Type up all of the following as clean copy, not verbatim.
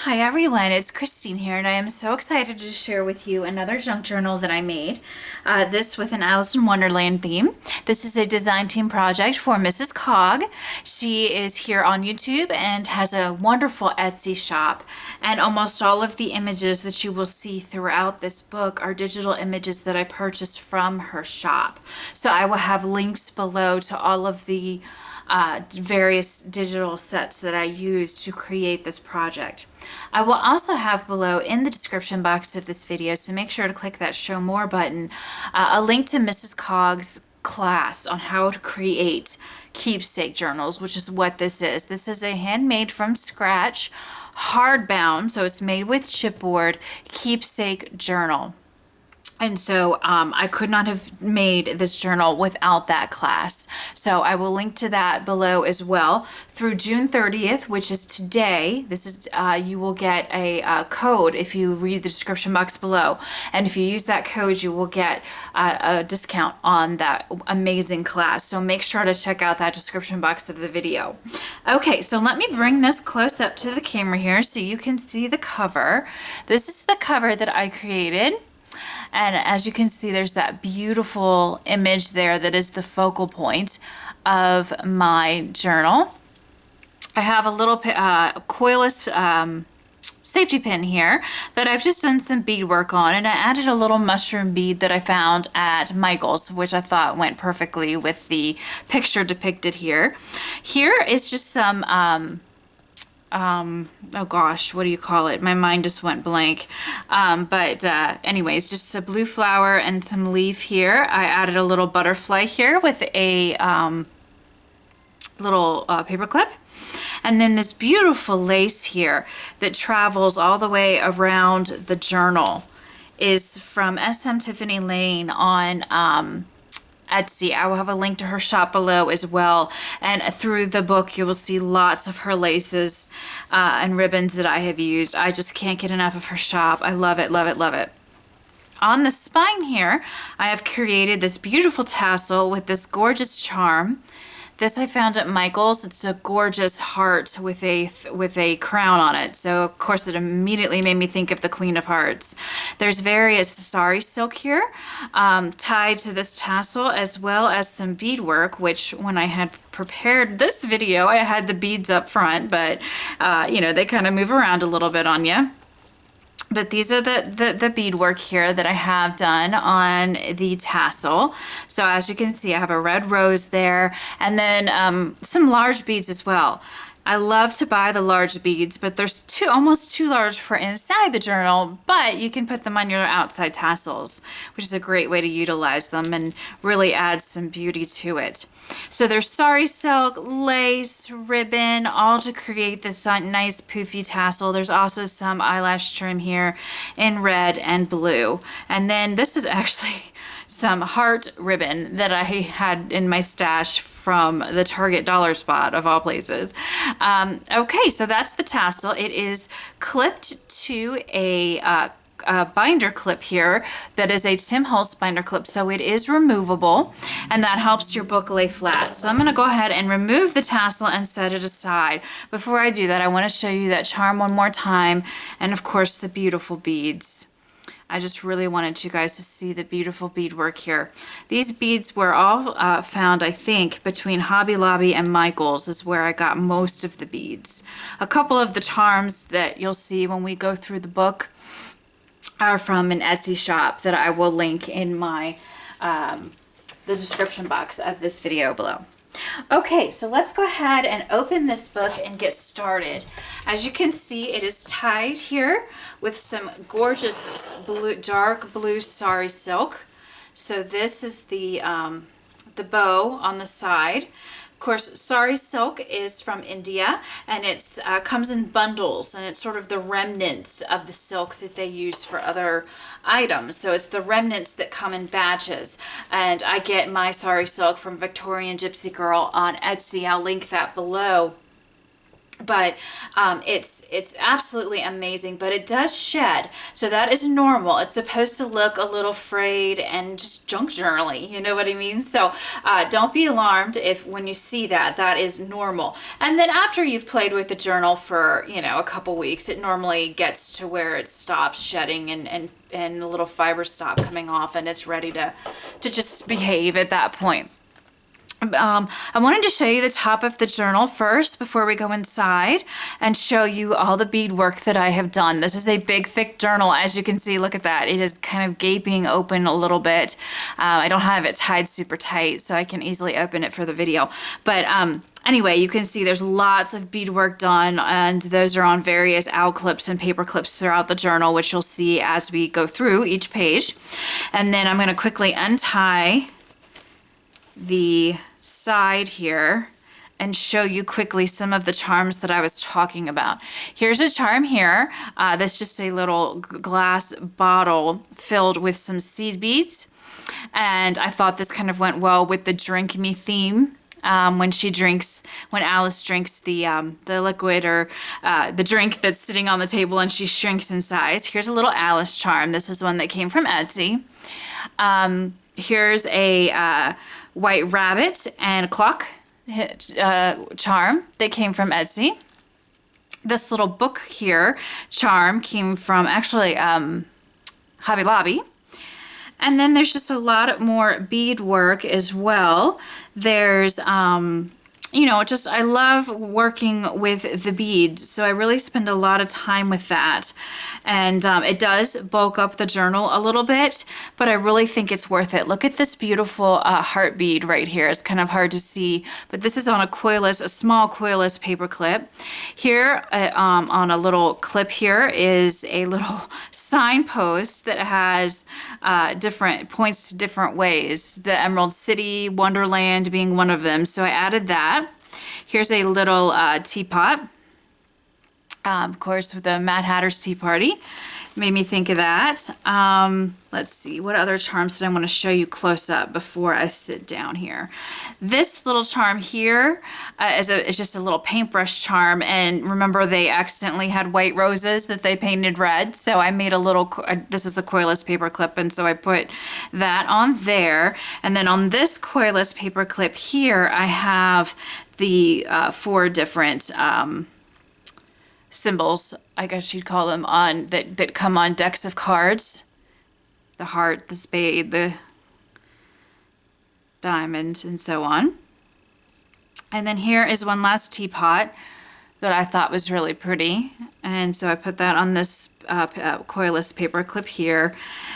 Hi everyone, it's Christine here, and I am so excited to share with you another junk journal that I made. This with an Alice in Wonderland theme. This is a design team project for Mrs. Cog. She is here on YouTube and has a wonderful Etsy shop, and almost all of the images that you will see throughout this book are digital images that I purchased from her shop. So I will have links below to all of the various digital sets that I used to create this project. I will also have below in the description box of this video, so make sure to click that show more button, a link to Mrs. Cog's class on how to create keepsake journals, which is what this is. This is a handmade from scratch, hardbound, so it's made with chipboard keepsake journal. And so I could not have made this journal without that class. So I will link to that below as well. Through June 30th, which is today, this is you will get a code if you read the description box below. And if you use that code, you will get a discount on that amazing class. So make sure to check out that description box of the video. Okay, so let me bring this close up to the camera here so you can see the cover. This is the cover that I created. And as you can see, there's that beautiful image there that is the focal point of my journal. I have a little coilless safety pin here that I've just done some beadwork on, and I added a little mushroom bead that I found at Michael's, which I thought went perfectly with the picture depicted here. Here is just some oh gosh, what do you call it? My mind just went blank. Anyways, just a blue flower and some leaf here. I added a little butterfly here with a little paper clip. And then this beautiful lace here that travels all the way around the journal is from SM Tiffany Lane on Etsy. I will have a link to her shop below as well. And through the book, you will see lots of her laces and ribbons that I have used. I just can't get enough of her shop. I love it, love it, love it. On the spine here, I have created this beautiful tassel with this gorgeous charm. This I found at Michael's. It's a gorgeous heart with a crown on it. So of course it immediately made me think of the Queen of Hearts. There's various sari silk here tied to this tassel, as well as some beadwork, which when I had prepared this video, I had the beads up front, but you know, they kind of move around a little bit on you. But these are the beadwork here that I have done on the tassel. So as you can see, I have a red rose there, and then some large beads as well. I love to buy the large beads, but there's almost too large for inside the journal, but you can put them on your outside tassels, which is a great way to utilize them and really add some beauty to it. So there's sari silk, lace, ribbon, all to create this nice poofy tassel. There's also some eyelash trim here in red and blue. And then this is actually some heart ribbon that I had in my stash from the Target dollar spot of all places. Okay, so that's the tassel. It is clipped to a binder clip here that is a Tim Holtz binder clip, so it is removable, and that helps your book lay flat. So I'm going to go ahead and remove the tassel and set it aside. Before I do that, I want to show you that charm one more time, and of course the beautiful beads. I just really wanted you guys to see the beautiful beadwork here. These beads were all found, I think, between Hobby Lobby and Michael's is where I got most of the beads. A couple of the charms that you'll see when we go through the book are from an Etsy shop that I will link in my the description box of this video below. Okay, so let's go ahead and open this book and get started. As you can see, it is tied here with some gorgeous dark blue sari silk. So this is the bow on the side. Of course, sari silk is from India, and it comes in bundles, and it's sort of the remnants of the silk that they use for other items. So it's the remnants that come in batches, and I get my sari silk from Victorian Gypsy Girl on Etsy. I'll link that below. But it's absolutely amazing, but it does shed, so that is normal. It's supposed to look a little frayed and just junk journal-y, you know what I mean? So don't be alarmed if when you see that, that is normal. And then after you've played with the journal for, you know, a couple weeks, it normally gets to where it stops shedding and the little fibers stop coming off, and it's ready to just behave at that point. I wanted to show you the top of the journal first before we go inside and show you all the beadwork that I have done. This is a big, thick journal. As you can see, look at that. It is kind of gaping open a little bit. I don't have it tied super tight, so I can easily open it for the video. But anyway, you can see there's lots of beadwork done, and those are on various owl clips and paper clips throughout the journal, which you'll see as we go through each page. And then I'm going to quickly untie the side here and show you quickly some of the charms that I was talking about. Here's a charm here. That's just a little glass bottle filled with some seed beads. And I thought this kind of went well with the drink me theme. When Alice drinks the liquid or the drink that's sitting on the table and she shrinks in size. Here's a little Alice charm. This is one that came from Etsy. Here's a white rabbit and a clock charm that came from Etsy. This little book here charm came from actually Hobby Lobby. And then there's just a lot more beadwork as well. There's you know, just I love working with the beads, so I really spend a lot of time with that. And it does bulk up the journal a little bit, but I really think it's worth it. Look at this beautiful heart bead right here. It's kind of hard to see, but this is on a small coilless paper clip. Here on a little clip here is a little signpost that has different points to different ways. The Emerald City, Wonderland being one of them. So I added that. Here's a little teapot. Of course, with the Mad Hatter's Tea Party. Made me think of that. Let's see, what other charms did I want to show you close up before I sit down here? This little charm here is just a little paintbrush charm, and remember they accidentally had white roses that they painted red, so I made a little, this is a coilless paper clip, and so I put that on there. And then on this coilless paper clip here, I have the 4 different symbols, I guess you'd call them, on that come on decks of cards. The heart, the spade, the diamond, and so on. And then here is one last teapot that I thought was really pretty, and so I put that on this coilless paper clip here.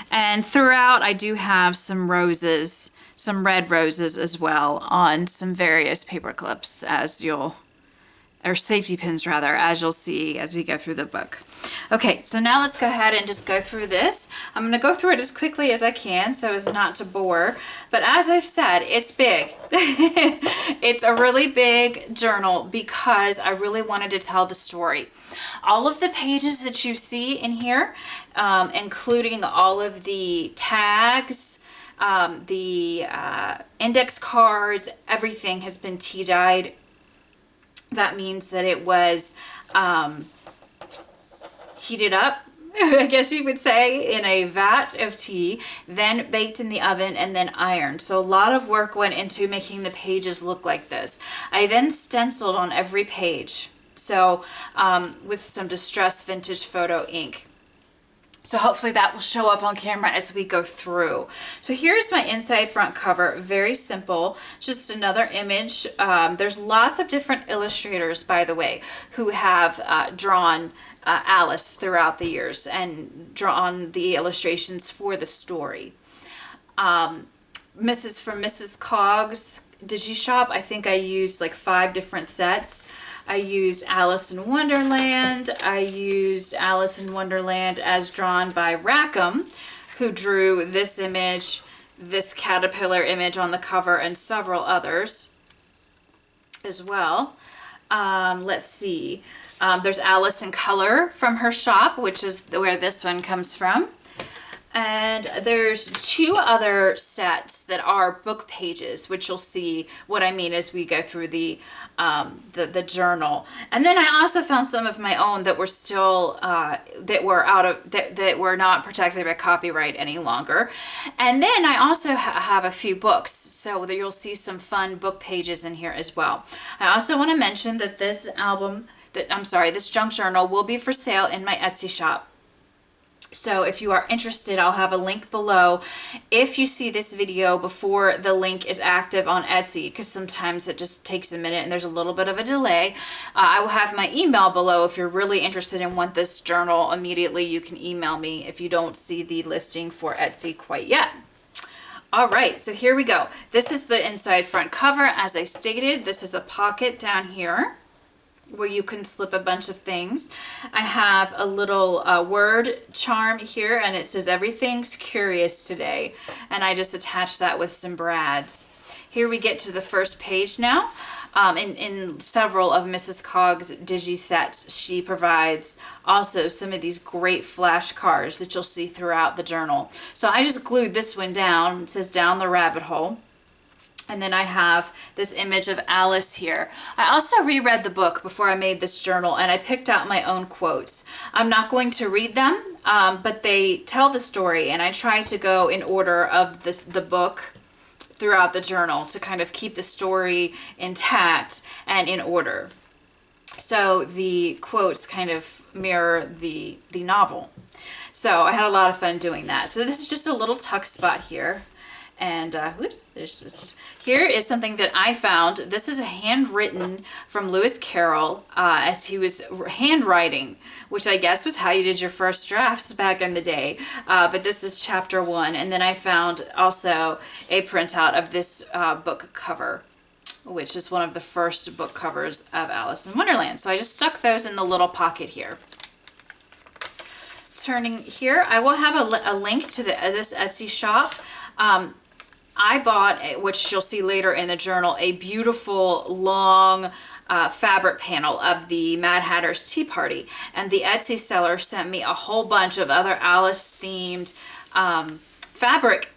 And throughout I do have some roses, some red roses as well, on some various paper clips, or safety pins rather, as you'll see as we go through the book. Okay, so now let's go ahead and just go through this. I'm going to go through it as quickly as I can so as not to bore, but as I've said, it's big. It's a really big journal because I really wanted to tell the story. All of the pages that you see in here, including all of the tags, the index cards, everything has been tea dyed. That means that it was heated up, I guess you would say, in a vat of tea, then baked in the oven, and then ironed. So a lot of work went into making the pages look like this. I then stenciled on every page, so with some distressed vintage photo ink. So hopefully that will show up on camera as we go through. So here's my inside front cover, very simple, just another image. There's lots of different illustrators, by the way, who have drawn Alice throughout the years and drawn the illustrations for the story. Mrs. Coggs Digi-Shop, I think I used like 5 different sets. I used Alice in Wonderland. I used Alice in Wonderland as drawn by Rackham, who drew this image, this caterpillar image on the cover, and several others as well. Let's see. There's Alice in Color from her shop, which is where this one comes from. And there's 2 other sets that are book pages, which you'll see what I mean as we go through the journal. And then I also found some of my own that were still that were not protected by copyright any longer. And then I also have a few books, so that you'll see some fun book pages in here as well. I also want to mention that this junk journal will be for sale in my Etsy shop. So if you are interested, I'll have a link below if you see this video before the link is active on Etsy, because sometimes it just takes a minute and there's a little bit of a delay. I will have my email below. If you're really interested and want this journal immediately, you can email me if you don't see the listing for Etsy quite yet. All right, so here we go. This is the inside front cover. As I stated, this is a pocket down here where you can slip a bunch of things. I have a little word charm here, and it says everything's curious today, and I just attached that with some brads. Here we get to the first page now. In several of Mrs. Cogg's digi sets, she provides also some of these great flashcards that you'll see throughout the journal. So I just glued this one down. It says down the rabbit hole. And then I have this image of Alice here. I also reread the book before I made this journal, and I picked out my own quotes. I'm not going to read them, but they tell the story, and I try to go in order of the book throughout the journal to kind of keep the story intact and in order. So the quotes kind of mirror the novel. So I had a lot of fun doing that. So this is just a little tuck spot here. And here is something that I found. This is a handwritten from Lewis Carroll as he was handwriting, which I guess was how you did your first drafts back in the day. But this is chapter 1. And then I found also a printout of this book cover, which is one of the first book covers of Alice in Wonderland. So I just stuck those in the little pocket here. Turning here, I will have a link to this Etsy shop. I bought, which you'll see later in the journal, a beautiful long fabric panel of the Mad Hatter's Tea Party. And the Etsy seller sent me a whole bunch of other Alice themed fabric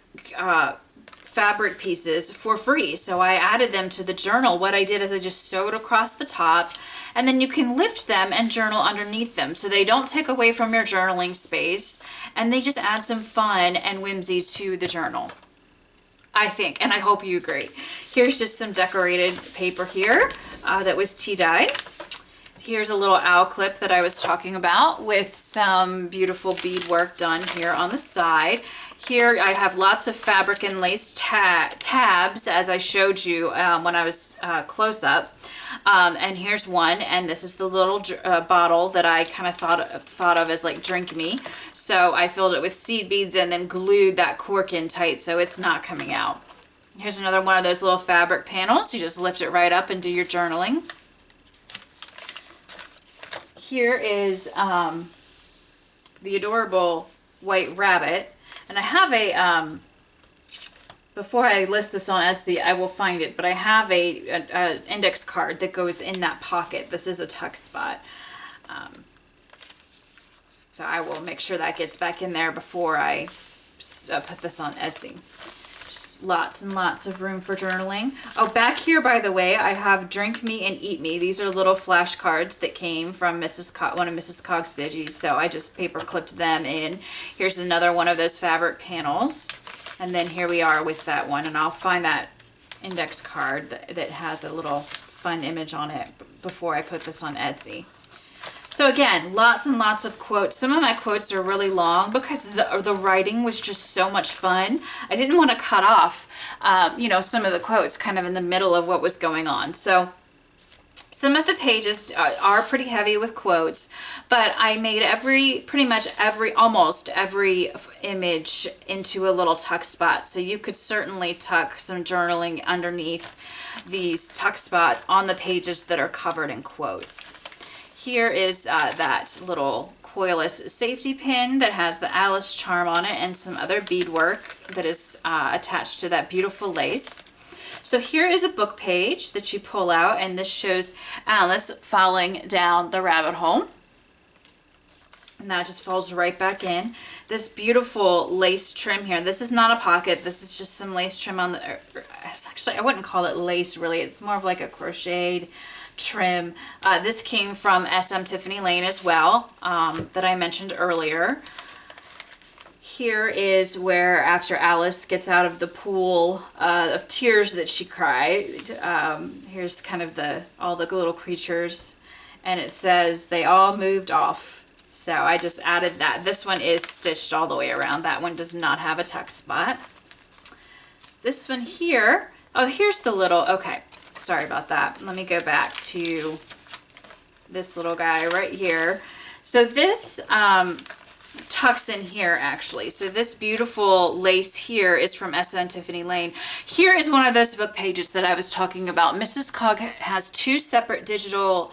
pieces for free. So I added them to the journal. What I did is I just sewed across the top, and then you can lift them and journal underneath them. So they don't take away from your journaling space, and they just add some fun and whimsy to the journal, I think, and I hope you agree. Here's just some decorated paper here that was tea dyed. Here's a little owl clip that I was talking about with some beautiful beadwork done here on the side. Here I have lots of fabric and lace tabs, as I showed you when I was close up. And here's one, and this is the little bottle that I kind of thought of as like drink me. So I filled it with seed beads and then glued that cork in tight so it's not coming out. Here's another one of those little fabric panels. You just lift it right up and do your journaling. Here is the adorable white rabbit, and I have a before I list this on Etsy, I will find it, but I have a index card that goes in that pocket. This is a tuck spot. So I will make sure that gets back in there before I put this on Etsy. Just lots and lots of room for journaling. Oh, back here, by the way, I have Drink Me and Eat Me. These are little flashcards that came from one of Mrs. Cogg's digis, so I just paper clipped them in. Here's another one of those fabric panels. And then here we are with that one, and I'll find that index card that has a little fun image on it before I put this on Etsy. So again, lots and lots of quotes. Some of my quotes are really long because the writing was just so much fun. I didn't want to cut off, some of the quotes kind of in the middle of what was going on. So some of the pages are pretty heavy with quotes, but I made almost every image into a little tuck spot. So you could certainly tuck some journaling underneath these tuck spots on the pages that are covered in quotes. Here is that little coilless safety pin that has the Alice charm on it and some other beadwork that is attached to that beautiful lace. So here is a book page that you pull out, and this shows Alice falling down the rabbit hole. And that just falls right back in. This beautiful lace trim here. This is not a pocket. This is just some lace trim on the, it's actually, I wouldn't call it lace really. It's more of like a crocheted trim. This came from SM Tiffany Lane as well, that I mentioned earlier. Here is where after Alice gets out of the pool of tears that she cried, here's kind of all the little creatures, and it says they all moved off. So I just added that. This one is stitched all the way around. That one does not have a tuck spot. This one here, oh, here's the little, okay, sorry about that. Let me go back to this little guy right here. So this tucks in here actually. So this beautiful lace here is from SM Tiffany Lane. Here is one of those book pages that I was talking about. Mrs. Cog has 2 separate digital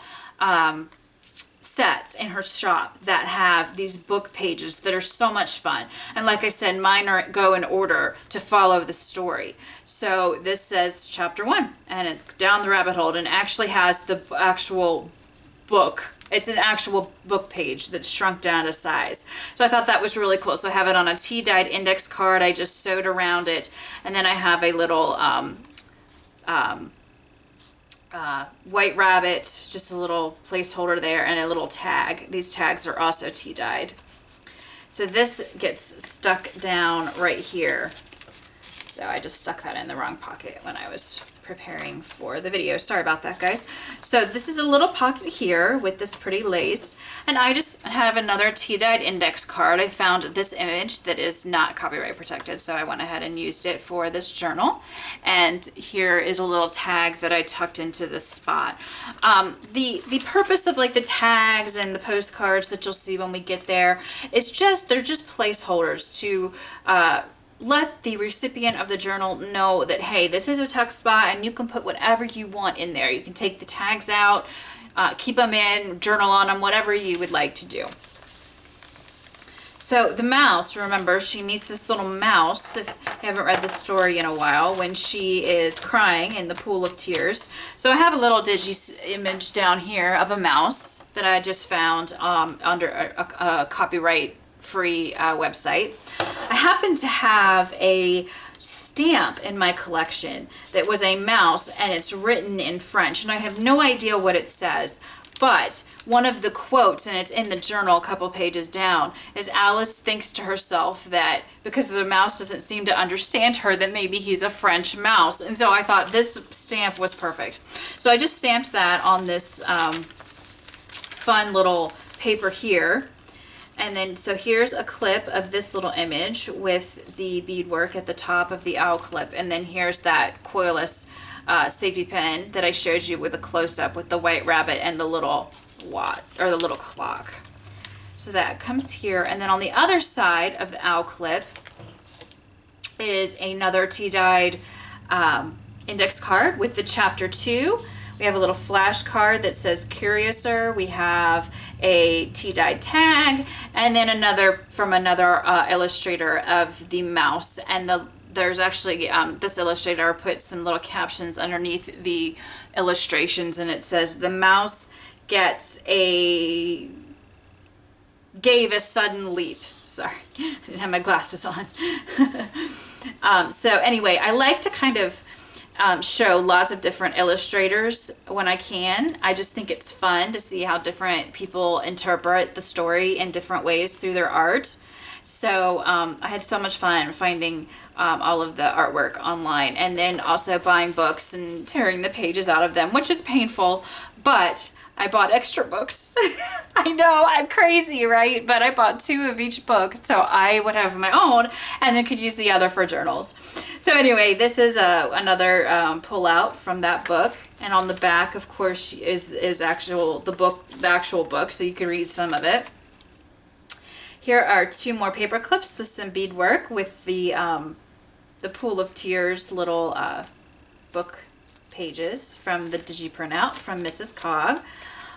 sets in her shop that have these book pages that are so much fun. And like I said, mine go in order to follow the story. So this says chapter 1 and it's down the rabbit hole and actually has the actual book. It's an actual book page that's shrunk down to size. So I thought that was really cool. So I have it on a tea-dyed index card. I just sewed around it. And then I have a little white rabbit, just a little placeholder there, and a little tag. These tags are also tea-dyed. So this gets stuck down right here. So I just stuck that in the wrong pocket when I was preparing for the video. Sorry about that, guys. So this is a little pocket here with this pretty lace, and I just have another tea-dyed index card. I found this image that is not copyright protected, so I went ahead and used it for this journal. And here is a little tag that I tucked into this spot. The purpose of like the tags and the postcards that you'll see when we get there is just, they're just placeholders to let the recipient of the journal know that, hey, this is a tuck spot and you can put whatever you want in there. You can take the tags out, keep them in, journal on them, whatever you would like to do. So the mouse, remember, she meets this little mouse, if you haven't read the story in a while, when she is crying in the pool of tears. So I have a little digi image down here of a mouse that I just found under a copyright free website. I happen to have a stamp in my collection that was a mouse and it's written in French and I have no idea what it says, but one of the quotes, and it's in the journal a couple pages down, is Alice thinks to herself that because the mouse doesn't seem to understand her, that maybe he's a French mouse. And so I thought this stamp was perfect. So I just stamped that on this fun little paper here. And then, so here's a clip of this little image with the beadwork at the top of the owl clip. And then here's that coilless safety pin that I showed you with a close-up with the white rabbit and the little watch, or the little clock. So that comes here. And then on the other side of the owl clip is another tea-dyed index card with the chapter 2. We have a little flash card that says Curiouser. We have a tea-dyed tag, and then another from another illustrator of the mouse. And there's actually, this illustrator put some little captions underneath the illustrations, and it says, the mouse gave a sudden leap. Sorry, I didn't have my glasses on. So anyway, I like to kind of show lots of different illustrators when I can. I just think it's fun to see how different people interpret the story in different ways through their art. So I had so much fun finding all of the artwork online, and then also buying books and tearing the pages out of them, which is painful, but I bought extra books. I know, I'm crazy, right? But I bought 2 of each book so I would have my own and then could use the other for journals. So anyway, this is another pull out from that book. And on the back, of course, is the actual book, so you can read some of it. Here are 2 more paper clips with some beadwork with the Pool of Tears little book pages from the digi printout from Mrs. Cog.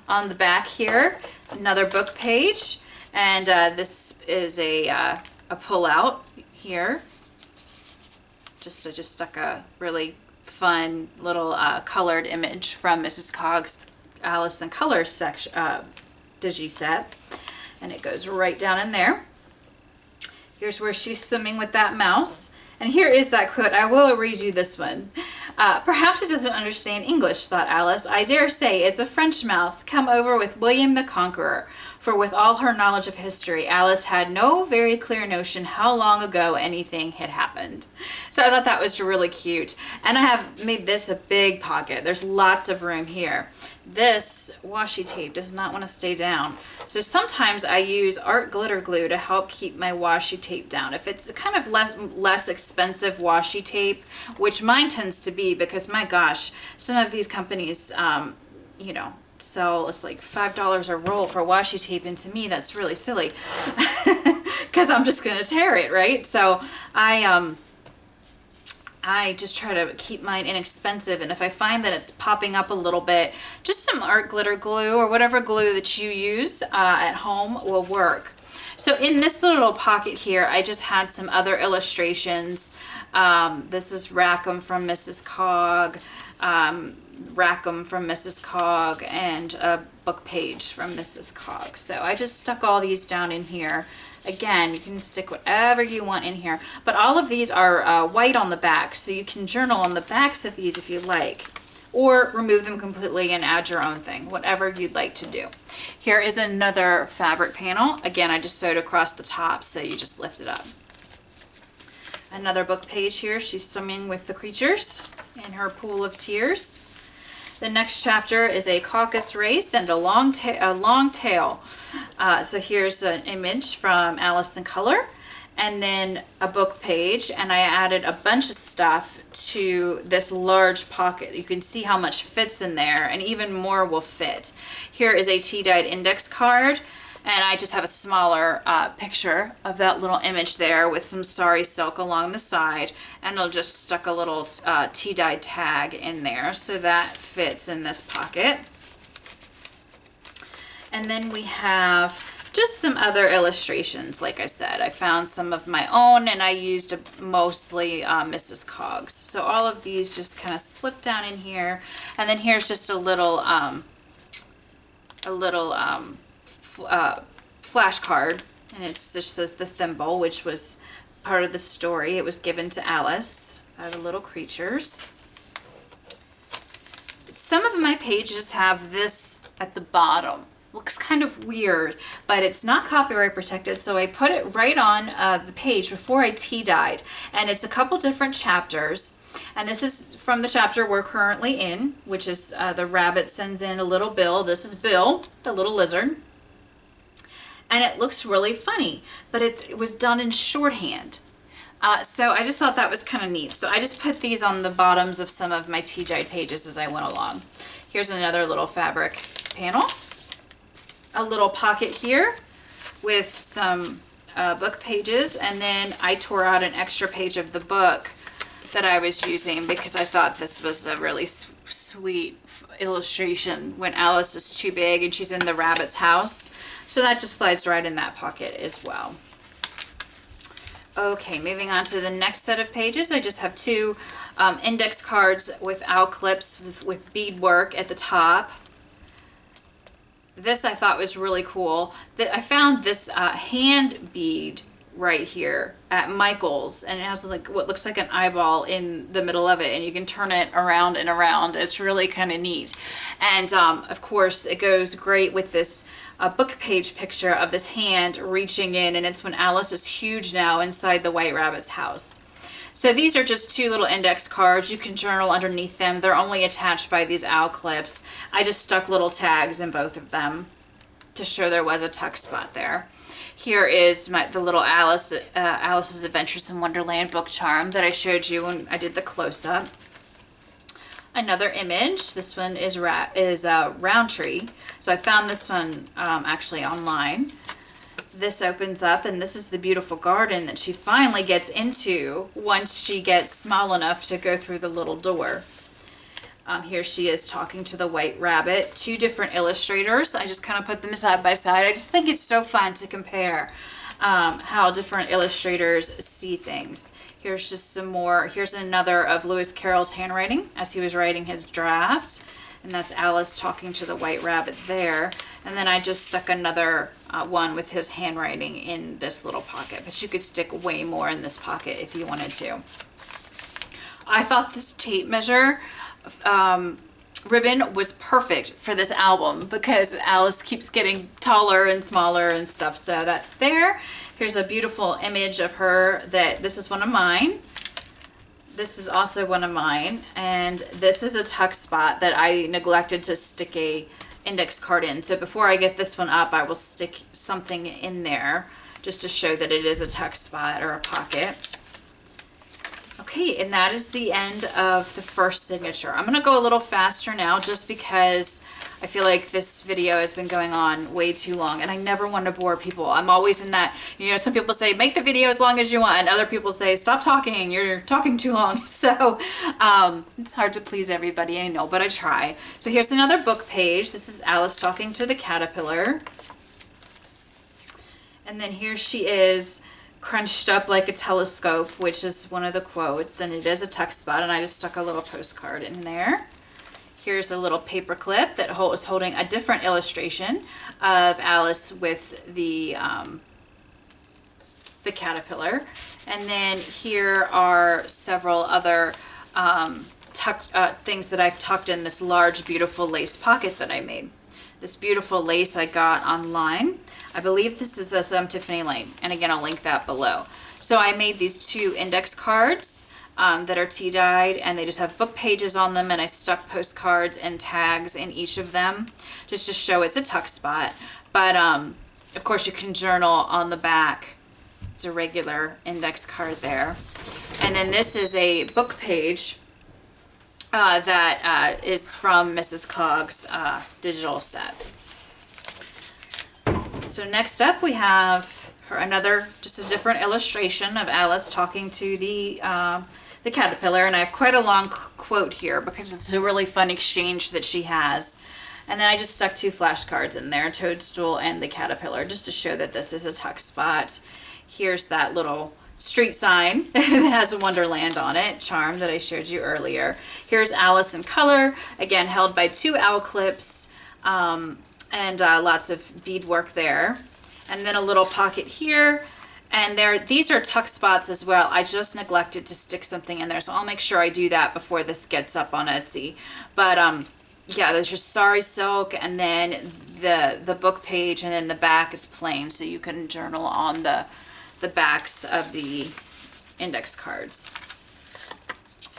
On the back here, another book page, and this is a pull out here. I just stuck a really fun little colored image from Mrs. Cog's Alice in Colors section digi set. and it goes right down in there. Here's where she's swimming with that mouse. And here is that quote. I will read you this one. Perhaps it doesn't understand English, thought Alice. I dare say it's a French mouse come over with William the Conqueror. For with all her knowledge of history, Alice had no very clear notion how long ago anything had happened. So I thought that was really cute. And I have made this a big pocket. There's lots of room here. This washi tape does not want to stay down. So sometimes I use art glitter glue to help keep my washi tape down. If it's kind of less expensive washi tape, which mine tends to be, because my gosh, some of these companies, you know, sell it's like $5 a roll for washi tape, and to me that's really silly because I'm just gonna tear it, right? So I just try to keep mine inexpensive, and if I find that it's popping up a little bit, just some art glitter glue or whatever glue that you use at home will work. So in this little pocket here, I just had some other illustrations. This is Rackham from Mrs. Cog, Rackham from Mrs. Cog, and a book page from Mrs. Cog. So I just stuck all these down in here. Again, you can stick whatever you want in here, but all of these are white on the back, so you can journal on the backs of these if you like, or remove them completely and add your own thing, whatever you'd like to do. Here is another fabric panel. Again, I just sewed across the top, so you just lift it up. Another book page here. She's swimming with the creatures in her pool of tears. The next chapter is a caucus race and a long tail. So here's an image from Alice in Color, and then a book page, and I added a bunch of stuff to this large pocket. You can see how much fits in there, and even more will fit. Here is a tea-dyed index card, and I just have a smaller picture of that little image there with some sari silk along the side, and I'll just stuck a little tea-dyed tag in there, so that fits in this pocket. And then we have just some other illustrations. Like I said, I found some of my own, and I used mostly Mrs. Cog's. So all of these just kind of slip down in here, and then here's just a little flash card, and it just says the thimble, which was part of the story. It was given to Alice by the little creatures. Some of my pages have this at the bottom. Looks kind of weird, but it's not copyright protected, so I put it right on the page before I tea dyed, and it's a couple different chapters. And this is from the chapter we're currently in, which is the rabbit sends in a little Bill. This is Bill, the little lizard. And it looks really funny, but it was done in shorthand. So I just thought that was kind of neat. So I just put these on the bottoms of some of my tea-dyed pages as I went along. Here's another little fabric panel. A little pocket here with some book pages, and then I tore out an extra page of the book that I was using because I thought this was a really sweet illustration when Alice is too big and she's in the rabbit's house. So that just slides right in that pocket as well. Okay, moving on to the next set of pages. I just have two index cards with owl clips with beadwork at the top. This I thought was really cool. I found this hand bead right here at Michael's, and it has like what looks like an eyeball in the middle of it, and you can turn it around and around. It's really kind of neat. And of course it goes great with this book page picture of this hand reaching in, and it's when Alice is huge now inside the White Rabbit's house. So these are just two little index cards. You can journal underneath them. They're only attached by these owl clips. I just stuck little tags in both of them to show there was a tuck spot there. Here is the little Alice's Adventures in Wonderland book charm that I showed you when I did the close-up. Another image. This one is Roundtree. So I found this one actually online. This opens up, and this is the beautiful garden that she finally gets into once she gets small enough to go through the little door. Here she is talking to the White Rabbit. Two different illustrators. I just kind of put them side by side. I just think it's so fun to compare how different illustrators see things. Here's just some more. Here's another of Lewis Carroll's handwriting as he was writing his draft. and that's Alice talking to the white rabbit there. And then I just stuck another one with his handwriting in this little pocket, but you could stick way more in this pocket if you wanted to. I thought this tape measure ribbon was perfect for this album because Alice keeps getting taller and smaller and stuff. So that's there. Here's a beautiful image of her this is one of mine. This is also one of mine. And this is a tuck spot that I neglected to stick a index card in. So before I get this one up, I will stick something in there just to show that it is a tuck spot or a pocket. Okay, and that is the end of the first signature. I'm gonna go a little faster now just because I feel like this video has been going on way too long and I never want to bore people. I'm always in that, you know, some people say make the video as long as you want and other people say stop talking, you're talking too long. So it's hard to please everybody, I know, but I try. So here's another book page. This is Alice talking to the caterpillar. And then here she is crunched up like a telescope, which is one of the quotes, and it is a tuck spot, and I just stuck a little postcard in there. Here's a little paper clip that is holding a different illustration of Alice with the caterpillar. And then here are several other things that I've tucked in this large, beautiful lace pocket that I made. This beautiful lace I got online. I believe this is a Tiffany Lane, and again, I'll link that below. So I made these 2 index cards that are tea dyed, and they just have book pages on them, and I stuck postcards and tags in each of them just to show it's a tuck spot. But of course you can journal on the back. It's a regular index card there. And then this is a book page that is from Mrs. Cog's digital set. So next up we have just a different illustration of Alice talking to the caterpillar, and I have quite a long quote here because it's a really fun exchange that she has. And then I just stuck 2 flashcards in there, Toadstool and the caterpillar, just to show that this is a tuck spot. Here's that little street sign that has Wonderland on it, Charm, that I showed you earlier. Here's Alice in color, again held by 2 owl clips, and lots of beadwork there. And then a little pocket here, and these are tuck spots as well. I just neglected to stick something in there, so I'll make sure I do that before this gets up on Etsy. But yeah, there's just sari silk, and then the book page, and then the back is plain, so you can journal on the backs of the index cards.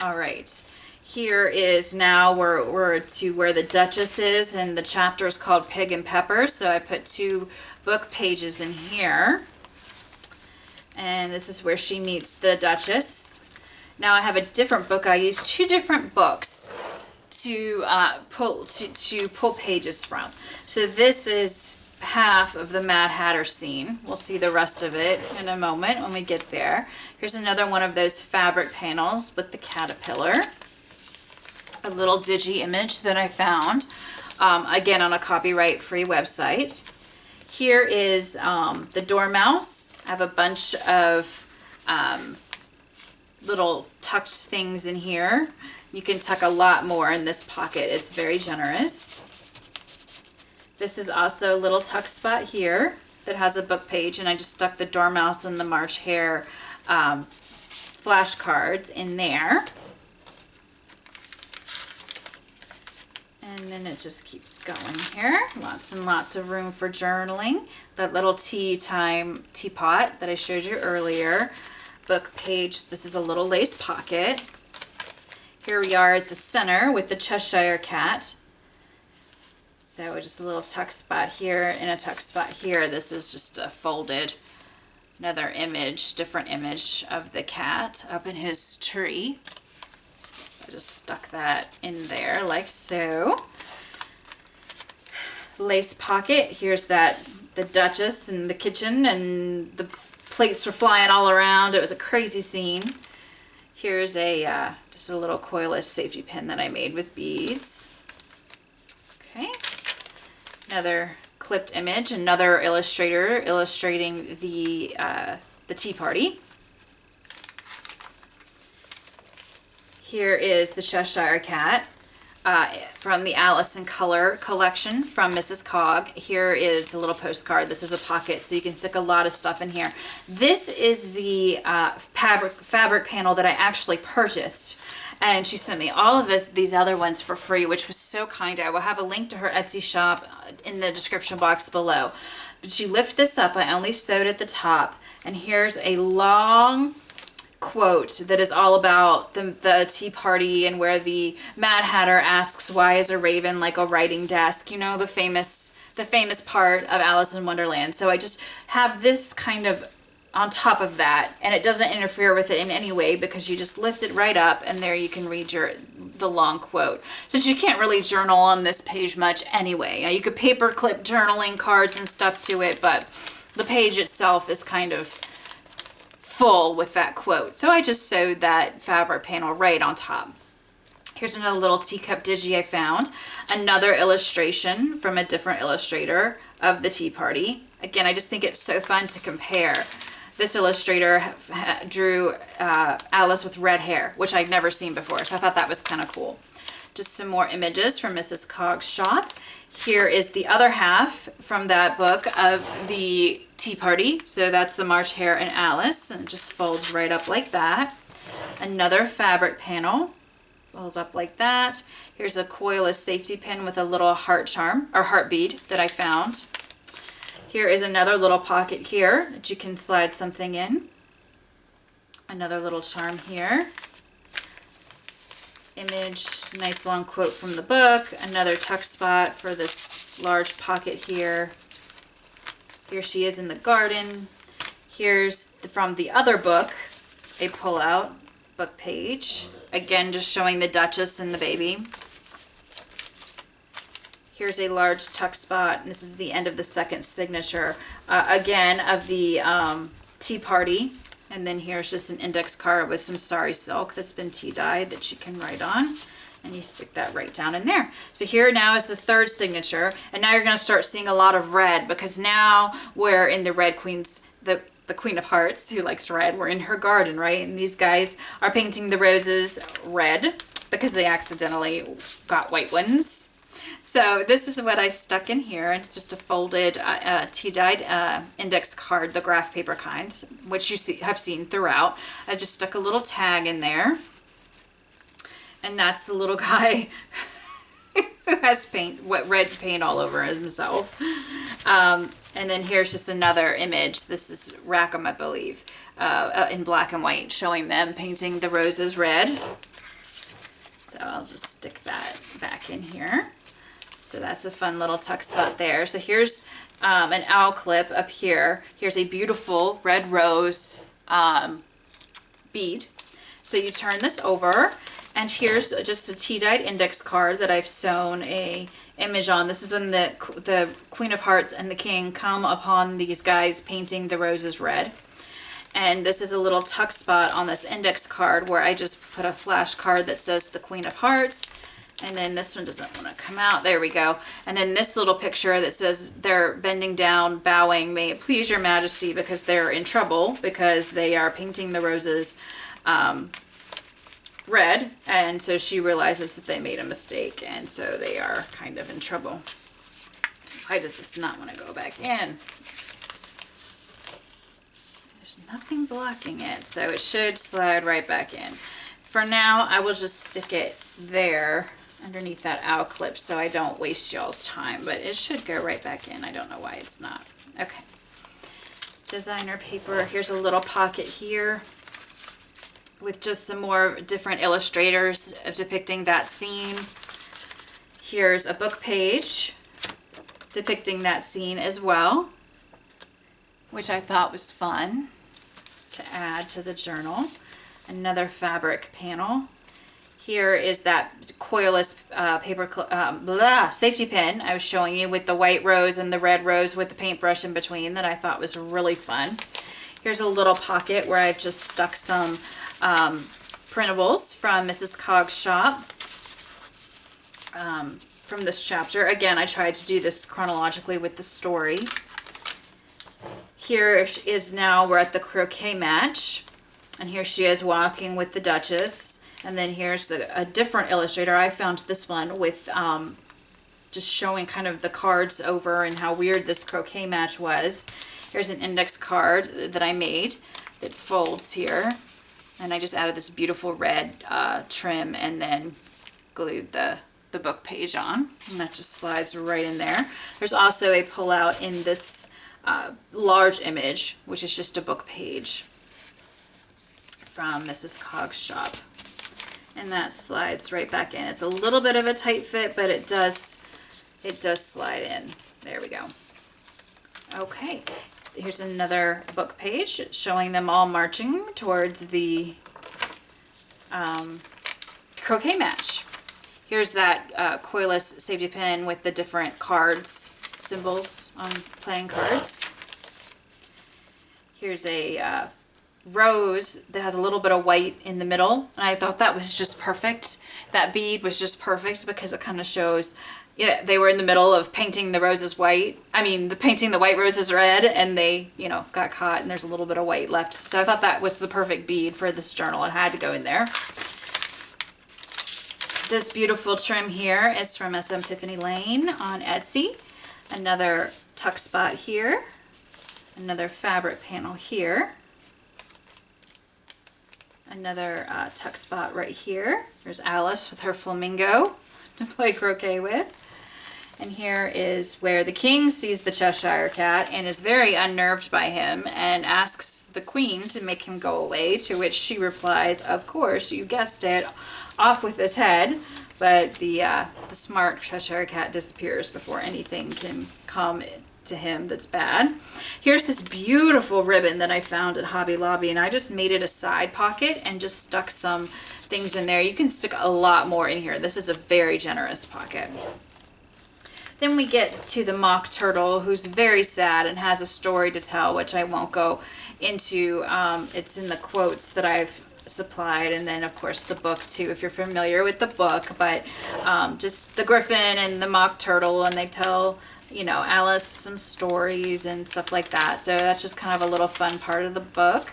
All right, here is now we're to where the Duchess is, and the chapter is called Pig and Pepper, so I put 2 book pages in here, and this is where she meets the Duchess. Now I have a different book. I used 2 different books to pull pages from. So this is half of the Mad Hatter scene. We'll see the rest of it in a moment when we get there. Here's another one of those fabric panels with the caterpillar. A little digi image that I found, again on a copyright-free website. Here is the dormouse. I have a bunch of little tucked things in here. You can tuck a lot more in this pocket. It's very generous. This is also a little tuck spot here that has a book page, and I just stuck the dormouse and the March Hare flashcards in there. And then it just keeps going here. Lots and lots of room for journaling. That little teapot that I showed you earlier. Book page. This is a little lace pocket. Here we are at the center with the Cheshire Cat. So just a little tuck spot here and a tuck spot here. This is just a folded, another image, different image of the cat up in his tree. So I just stuck that in there like so. Lace pocket. Here's the Duchess in the kitchen, and the plates were flying all around. It was a crazy scene. Here's just a little coilless safety pin that I made with beads. Okay. Another clipped image, another illustrator illustrating the tea party. Here is the Cheshire Cat. from the Alice in Color collection from Mrs. Cog. Here is a little postcard. This is a pocket, so you can stick a lot of stuff in here. This is the fabric panel that I actually purchased. And she sent me all of these other ones for free, which was so kind. I will have a link to her Etsy shop in the description box below. But you lift this up. I only sewed at the top. And here's a long quote that is all about the tea party, and where the Mad Hatter asks, why is a raven like a writing desk? You know, the famous part of Alice in Wonderland. So I just have this kind of on top of that, and it doesn't interfere with it in any way, because you just lift it right up, and there you can read the long quote. Since you can't really journal on this page much anyway. Now, you could paper clip journaling cards and stuff to it, but the page itself is kind of full with that quote. So I just sewed that fabric panel right on top. Here's another little teacup digi I found. Another illustration from a different illustrator of the tea party. Again, I just think it's so fun to compare. This illustrator drew Alice with red hair, which I'd never seen before, so I thought that was kind of cool. Just some more images from Mrs. Cog's shop. Here is the other half from that book of the tea party. So that's the March Hare and Alice, and it just folds right up like that. Another fabric panel folds up like that. Here's a coilless safety pin with a little heart charm or heart bead that I found. Here is another little pocket here that you can slide something in. Another little charm here. Image, nice long quote from the book. Another tuck spot for this large pocket here. Here she is in the garden. Here's from the other book, a pull-out book page. Again, just showing the Duchess and the baby. Here's a large tuck spot. This is the end of the second signature, again, of the tea party. And then here's just an index card with some sari silk that's been tea dyed that you can write on. And you stick that right down in there. So here now is the third signature. And now you're going to start seeing a lot of red, because now we're in the Red Queen's, the Queen of Hearts, who likes red. We're in her garden, right? And these guys are painting the roses red because they accidentally got white ones. So this is what I stuck in here, and it's just a folded tea-dyed index card, the graph paper kind, which you have seen throughout. I just stuck a little tag in there, and that's the little guy who has red paint all over himself. And then here's just another image. This is Rackham, I believe, in black and white, showing them painting the roses red. So I'll just stick that back in here. So that's a fun little tuck spot there. So here's an owl clip up here. Here's a beautiful red rose bead. So you turn this over, and here's just a tea-dyed index card that I've sewn a image on. This is when the Queen of Hearts and the King come upon these guys painting the roses red. And this is a little tuck spot on this index card where I just put a flash card that says the Queen of Hearts. And then this one doesn't want to come out. There we go. And then this little picture that says they're bending down, bowing, may it please your majesty, because they're in trouble because they are painting the roses red. And so she realizes that they made a mistake, and so they are kind of in trouble. Why does this not want to go back in? There's nothing blocking it, so it should slide right back in. For now, I will just stick it there underneath that owl clip so I don't waste y'all's time, but it should go right back in. I don't know why it's not. Okay. Designer paper. Here's a little pocket here with just some more different illustrators depicting that scene. Here's a book page depicting that scene as well, which I thought was fun to add to the journal. Another fabric panel. Here is that coilless safety pin I was showing you with the white rose and the red rose with the paintbrush in between that I thought was really fun. Here's a little pocket where I've just stuck some printables from Mrs. Cog's shop from this chapter. Again, I tried to do this chronologically with the story. Here is now we're at the croquet match. And here she is walking with the Duchess. And then here's a different illustrator. I found this one with just showing kind of the cards over and how weird this croquet match was. Here's an index card that I made that folds here. And I just added this beautiful red trim and then glued the book page on. And that just slides right in there. There's also a pull-out in this large image, which is just a book page from Mrs. Cog's shop. And that slides right back in. It's a little bit of a tight fit, but it does slide in. There we go. Okay, here's another book page showing them all marching towards the croquet match. Here's that coilless safety pin with the different cards, symbols on playing cards. Here's a rose that has a little bit of white in the middle, and I thought that was just perfect. That bead was just perfect because it kind of shows, yeah, they were in the middle of painting the roses white. I mean, painting the white roses red, and they, you know, got caught, and there's a little bit of white left. So I thought that was the perfect bead for this journal. It had to go in there. This beautiful trim here is from SM Tiffany Lane on Etsy. Another tuck spot here. Another fabric panel here. Another tuck spot right here. There's Alice with her flamingo to play croquet with. And here is where the king sees the Cheshire Cat and is very unnerved by him and asks the queen to make him go away, to which she replies, of course, you guessed it, off with his head. But the smart Cheshire Cat disappears before anything can come to him that's bad. Here's this beautiful ribbon that I found at Hobby Lobby, and I just made it a side pocket and just stuck some things in there. You can stick a lot more in here. This is a very generous pocket. Then we get to the mock turtle, who's very sad and has a story to tell, which I won't go into. It's in the quotes that I've supplied, and then of course the book too, if you're familiar with the book. But just the griffin and the mock turtle, and they tell, you know, Alice some stories and stuff like that. So that's just kind of a little fun part of the book.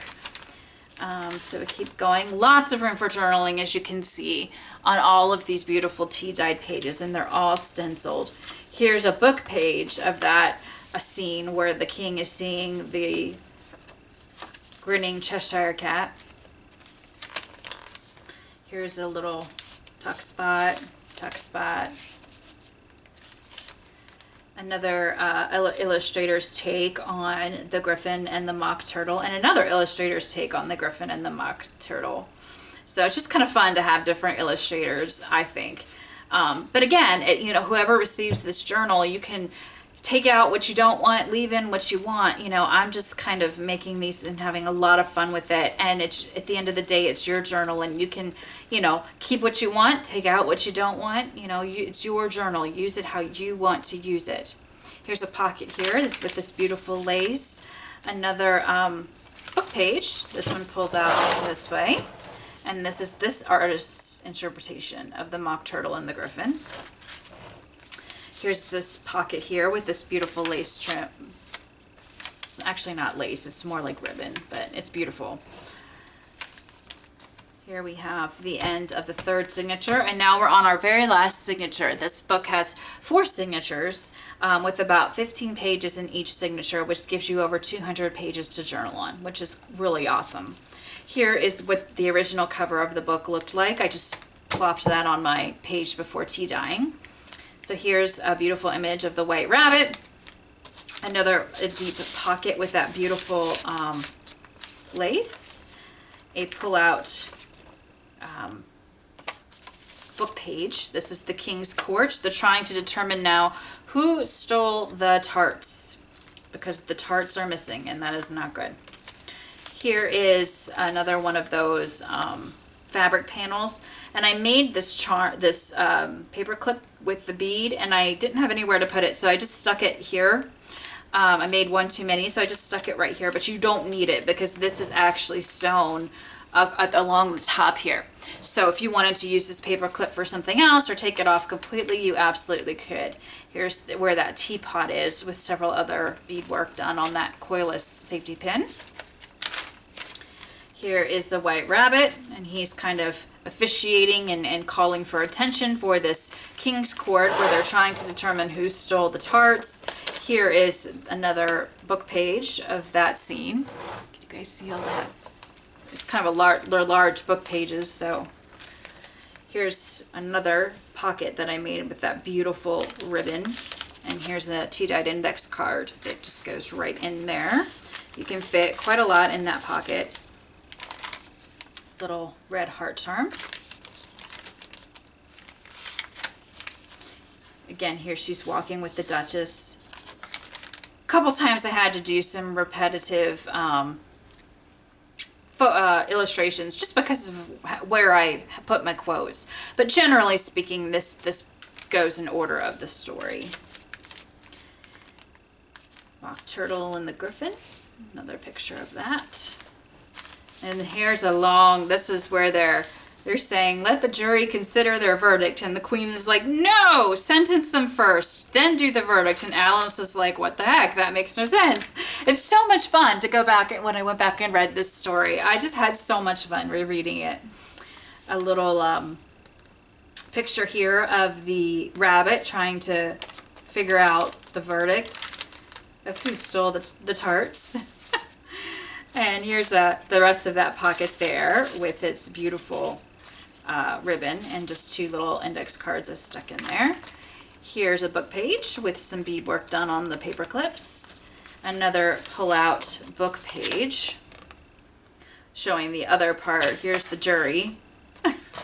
So we keep going. Lots of room for journaling, as you can see, on all of these beautiful tea-dyed pages, and they're all stenciled. Here's a book page of that, a scene where the king is seeing the grinning Cheshire Cat. Here's a little tuck spot. Another illustrator's take on the griffin and the mock turtle, and another illustrator's take on the griffin and the mock turtle. So it's just kind of fun to have different illustrators, I think. But again, you know, whoever receives this journal, you can take out what you don't want, leave in what you want. You know, I'm just kind of making these and having a lot of fun with it. And it's, at the end of the day, it's your journal, and you can, you know, keep what you want, take out what you don't want. You know, it's your journal. Use it how you want to use it. Here's a pocket here with this beautiful lace. Another book page. This one pulls out this way. And this is this artist's interpretation of the mock turtle and the griffin. Here's this pocket here with this beautiful lace trim. It's actually not lace, it's more like ribbon, but it's beautiful. Here we have the end of the third signature, and now we're on our very last signature. This book has 4 signatures with about 15 pages in each signature, which gives you over 200 pages to journal on, which is really awesome. Here is what the original cover of the book looked like. I just plopped that on my page before tea dyeing. So here's a beautiful image of the white rabbit. Another deep pocket with that beautiful lace. A pull-out book page. This is the King's Court. They're trying to determine now who stole the tarts, because the tarts are missing, and that is not good. Here is another one of those fabric panels, and I made this paper clip with the bead, and I didn't have anywhere to put it, so I just stuck it here. I made one too many, so I just stuck it right here, but you don't need it because this is actually sewn along the top here. So if you wanted to use this paper clip for something else or take it off completely, you absolutely could. Here's where that teapot is with several other beadwork done on that coilless safety pin. Here is the white rabbit, and he's kind of officiating and calling for attention for this King's Court where they're trying to determine who stole the tarts. Here is another book page of that scene. Can you guys see all that? It's kind of they're large book pages, so here's another pocket that I made with that beautiful ribbon. And here's a tea-dyed index card that just goes right in there. You can fit quite a lot in that pocket. Little red heart charm. Again, here she's walking with the Duchess. A couple times I had to do some repetitive illustrations just because of where I put my quotes. But generally speaking, this goes in order of the story. Mock Turtle and the Griffin. Another picture of that. And here's a long, this is where they're saying, let the jury consider their verdict. And the Queen is like, no, sentence them first, then do the verdict. And Alice is like, what the heck? That makes no sense. It's so much fun to go back, when I went back and read this story. I just had so much fun rereading it. A little picture here of the rabbit trying to figure out the verdict of who stole the tarts. And here's the rest of that pocket there with its beautiful ribbon and just two little index cards I stuck in there. Here's a book page with some beadwork done on the paper clips. Another pull-out book page showing the other part. Here's the jury.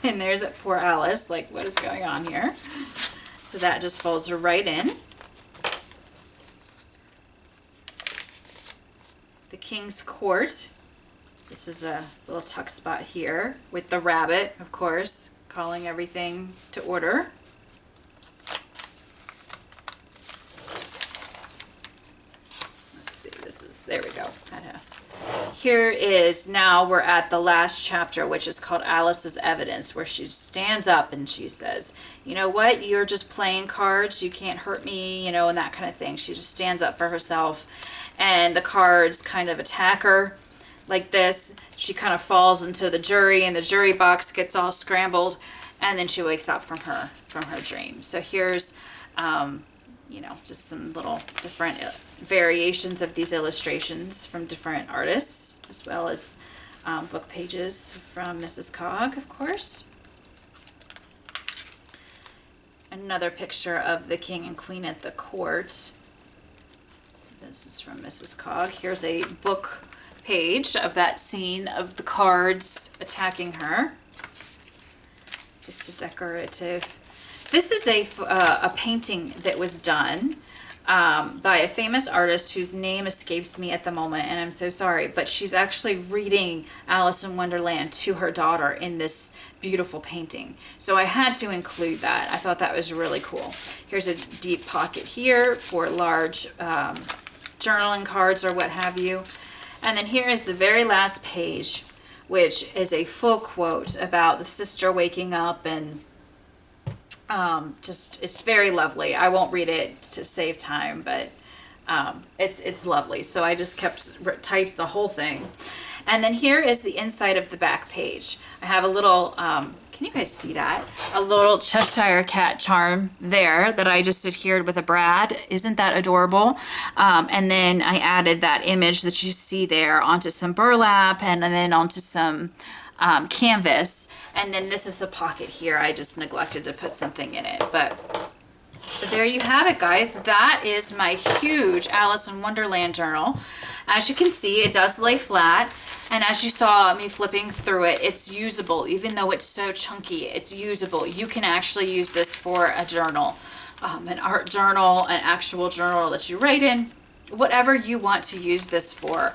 And there's that poor Alice, like, what is going on here? So that just folds right in. The King's Court. This is a little tuck spot here with the rabbit, of course, calling everything to order. Let's see, there we go. Here is, now we're at the last chapter, which is called Alice's Evidence, where she stands up and she says, you know what, you're just playing cards, you can't hurt me, you know, and that kind of thing. She just stands up for herself. And the cards kind of attack her like this. She kind of falls into the jury, and the jury box gets all scrambled, and then she wakes up from her dream. So here's, you know, just some little different variations of these illustrations from different artists, as well as book pages from Mrs. Cogg, of course. Another picture of the King and Queen at the court. This is from Mrs. Cogg. Here's a book page of that scene of the cards attacking her. Just a decorative. This is a painting that was done by a famous artist whose name escapes me at the moment, and I'm so sorry, but she's actually reading Alice in Wonderland to her daughter in this beautiful painting. So I had to include that. I thought that was really cool. Here's a deep pocket here for large journaling cards or what have you. And then here is the very last page, which is a full quote about the sister waking up, and just, it's very lovely. I won't read it to save time, but it's lovely. So I just typed the whole thing. And then here is the inside of the back page. I have a little, can you guys see that? A little Cheshire cat charm there that I just adhered with a brad. Isn't that adorable? And then I added that image that you see there onto some burlap and then onto some canvas. And then this is the pocket here. I just neglected to put something in it, but there you have it, guys. That is my huge Alice in Wonderland journal. As you can see, it does lay flat, and as you saw me flipping through it, it's usable. Even though it's so chunky, it's usable. You can actually use this for a journal, an art journal, an actual journal that you write in, whatever you want to use this for.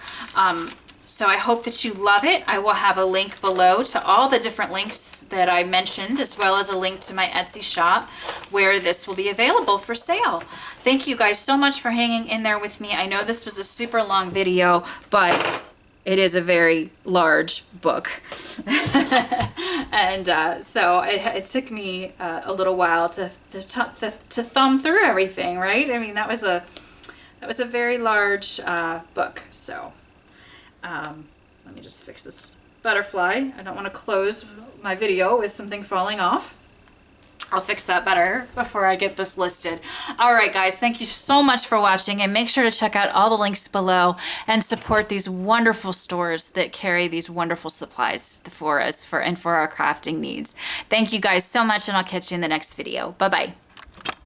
So I hope that you love it. I will have a link below to all the different links that I mentioned, as well as a link to my Etsy shop where this will be available for sale. Thank you guys so much for hanging in there with me. I know this was a super long video, but it is a very large book. And so it took me a little while to thumb through everything, right? I mean, that was a very large book. So let me just fix this butterfly. I don't want to close my video with something falling off. I'll fix that better before I get this listed. All right, guys, thank you so much for watching, and make sure to check out all the links below and support these wonderful stores that carry these wonderful supplies for us and for our crafting needs. Thank you guys so much, and I'll catch you in the next video. Bye-bye.